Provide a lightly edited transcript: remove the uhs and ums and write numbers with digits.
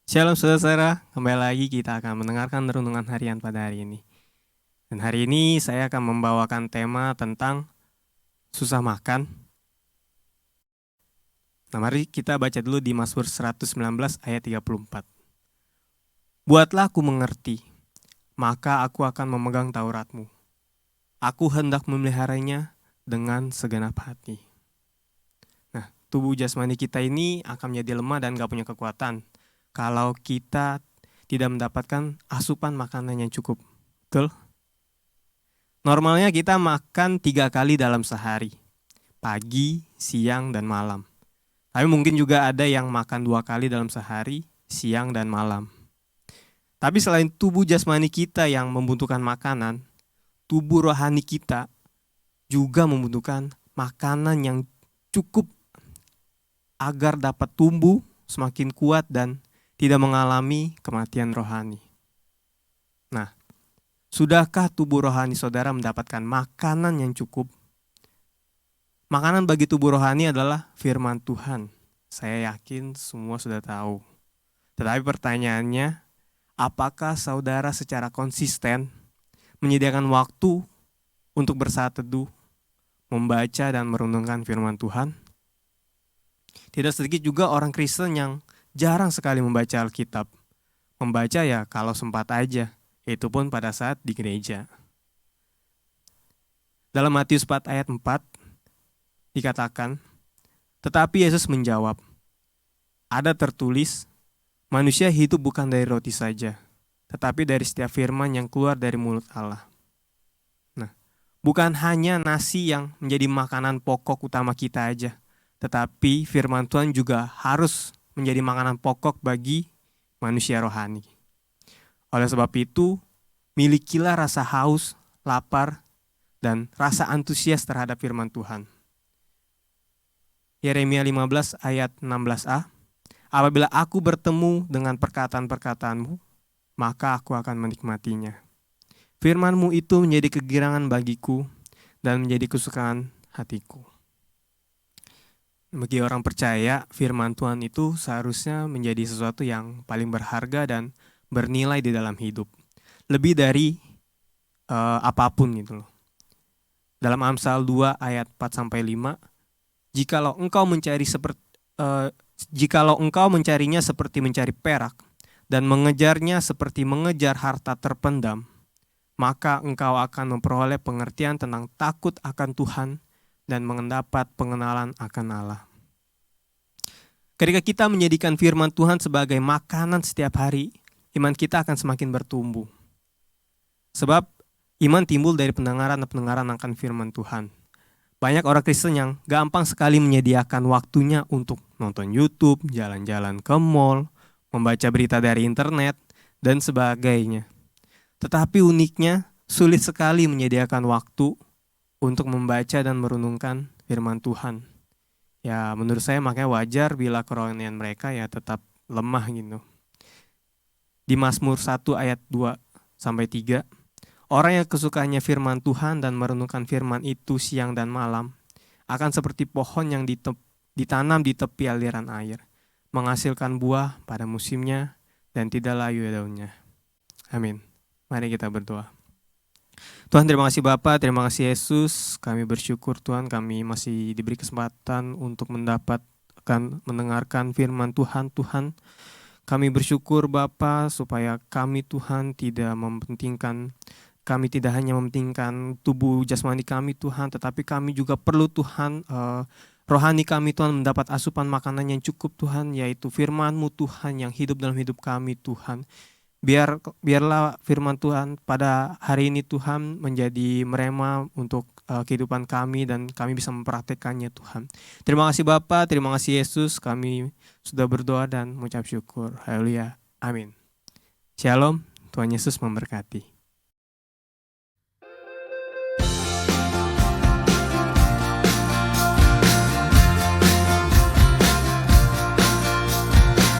Shalom saudara, kembali lagi kita akan mendengarkan renungan harian pada hari ini. Dan hari ini saya akan membawakan tema tentang susah makan. Nah, mari kita baca dulu di Mazmur 119 ayat 34. Buatlah aku mengerti, maka aku akan memegang Tauratmu. Aku hendak memeliharanya dengan segenap hati. Nah, tubuh jasmani kita ini akan menjadi lemah dan gak punya kekuatan kalau kita tidak mendapatkan asupan makanan yang cukup. Betul? Normalnya kita makan 3 kali dalam sehari. Pagi, siang, dan malam. Tapi mungkin juga ada yang makan 2 kali dalam sehari, siang dan malam. Tapi selain tubuh jasmani kita yang membutuhkan makanan, tubuh rohani kita juga membutuhkan makanan yang cukup agar dapat tumbuh semakin kuat dan tidak mengalami kematian rohani. Nah, sudahkah tubuh rohani saudara mendapatkan makanan yang cukup? Makanan bagi tubuh rohani adalah firman Tuhan. Saya yakin semua sudah tahu. Tetapi pertanyaannya, apakah saudara secara konsisten menyediakan waktu untuk bersaat teduh, membaca dan merenungkan firman Tuhan? Tidak sedikit juga orang Kristen yang jarang sekali membaca Alkitab. Membaca ya kalau sempat aja, itu pun pada saat di gereja. Dalam Matius 4 ayat 4 dikatakan, tetapi Yesus menjawab, ada tertulis, manusia hidup bukan dari roti saja, tetapi dari setiap firman yang keluar dari mulut Allah. Nah, bukan hanya nasi yang menjadi makanan pokok utama kita aja, tetapi firman Tuhan juga harus menjadi makanan pokok bagi manusia rohani. Oleh sebab itu, milikilah rasa haus, lapar, dan rasa antusias terhadap firman Tuhan. Yeremia 15 ayat 16a, apabila aku bertemu dengan perkataan-perkataanmu, maka aku akan menikmatinya. Firman-Mu itu menjadi kegirangan bagiku dan menjadi kesukaan hatiku. Bagi orang percaya, firman Tuhan itu seharusnya menjadi sesuatu yang paling berharga dan bernilai di dalam hidup. Lebih dari apapun gitu loh. Dalam Amsal 2 ayat 4-5, jikalau engkau mencarinya seperti mencari perak dan mengejarnya seperti mengejar harta terpendam, maka engkau akan memperoleh pengertian tentang takut akan Tuhan dan mendapat pengenalan akan Allah. Ketika kita menjadikan firman Tuhan sebagai makanan setiap hari, iman kita akan semakin bertumbuh. Sebab iman timbul dari pendengaran akan firman Tuhan. Banyak orang Kristen yang gampang sekali menyediakan waktunya untuk nonton YouTube, jalan-jalan ke mall, membaca berita dari internet, dan sebagainya. Tetapi uniknya, sulit sekali menyediakan waktu untuk membaca dan merenungkan firman Tuhan. Ya menurut saya makanya wajar bila kerohanian mereka ya tetap lemah gitu. Di Mazmur 1 ayat 2-3, orang yang kesukaannya firman Tuhan dan merenungkan firman itu siang dan malam akan seperti pohon yang ditanam di tepi aliran air, menghasilkan buah pada musimnya dan tidak layu daunnya. Amin. Mari kita berdoa. Tuhan, terima kasih Bapa, terima kasih Yesus. Kami bersyukur Tuhan, kami masih diberi kesempatan untuk mendengarkan firman Tuhan. Tuhan, kami bersyukur Bapa supaya kami Tuhan tidak hanya mementingkan tubuh jasmani kami Tuhan, tetapi kami juga perlu Tuhan, rohani kami Tuhan mendapat asupan makanan yang cukup Tuhan, yaitu firman-Mu Tuhan yang hidup dalam hidup kami Tuhan. Biarlah firman Tuhan pada hari ini Tuhan menjadi merema untuk kehidupan kami dan kami bisa mempraktekannya Tuhan. Terima kasih Bapa, terima kasih Yesus, kami sudah berdoa dan mengucap syukur. Haleluya. Amin. Shalom, Tuhan Yesus memberkati.